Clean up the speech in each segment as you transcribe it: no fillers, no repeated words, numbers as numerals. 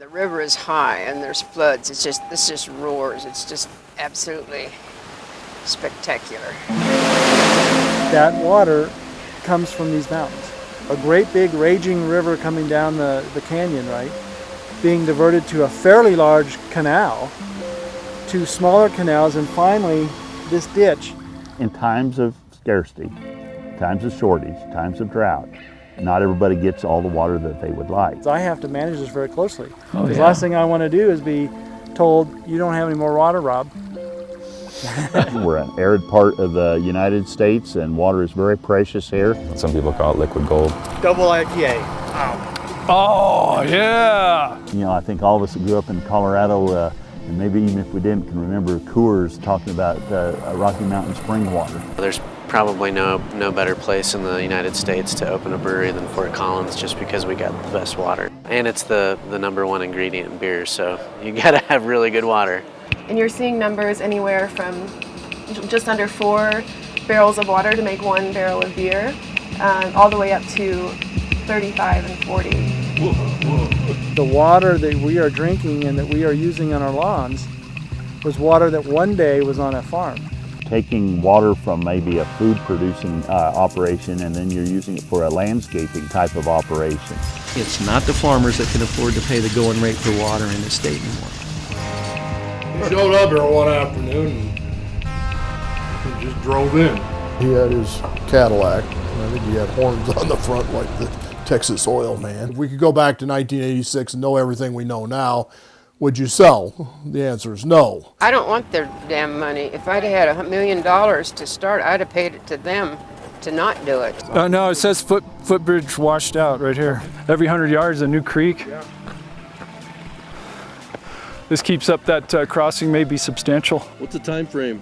The river is high and there's floods. This just roars. It's just absolutely spectacular. That water comes from these mountains. A great big raging river coming down the canyon, right? Being diverted to a fairly large canal, to smaller canals, and finally this ditch. In times of scarcity, times of shortage, times of drought, not everybody gets all the water that they would like. I have to manage this very closely. Oh, The yeah. last thing I want to do is be told, you don't have any more water, Rob. We're an arid part of the United States and water is very precious here. Some people call it liquid gold. Double IPA. Oh, yeah. You know, I think all of us that grew up in Colorado, and maybe even if we didn't, can remember Coors talking about Rocky Mountain spring water. There's probably no better place in the United States to open a brewery than Fort Collins, just because we got the best water. And it's the #1 ingredient in beer, so you gotta have really good water. And you're seeing numbers anywhere from just under 4 barrels of water to make 1 barrel of beer, all the way up to 35 and 40. The water that we are drinking and that we are using on our lawns was water that one day was on a farm. Taking water from maybe a food producing operation and then you're using it for a landscaping type of operation. It's not the farmers that can afford to pay the going rate for water in the state anymore. He showed up here one afternoon and just drove in. He had his Cadillac. I think he had horns on the front like the Texas oil man. If we could go back to 1986 and know everything we know now, would you sell? The answer is no. I don't want their damn money. If I'd had $1 million to start, I'd have paid it to them to not do it. No, it says footbridge washed out right here. Every 100 yards, a new creek. This keeps up that crossing may be substantial. What's the time frame?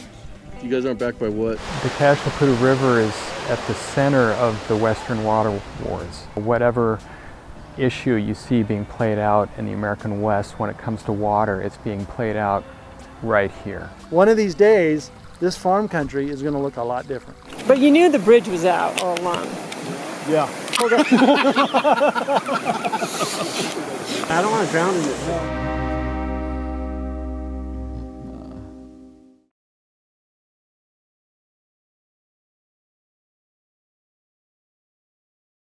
You guys aren't backed by what? The Kashmapuru River is at the center of the Western water wars. Whatever issue you see being played out in the American West when it comes to water, it's being played out right here. One of these days, this farm country is going to look a lot different. But you knew the bridge was out all along. Yeah. Okay. I don't want to drown in this.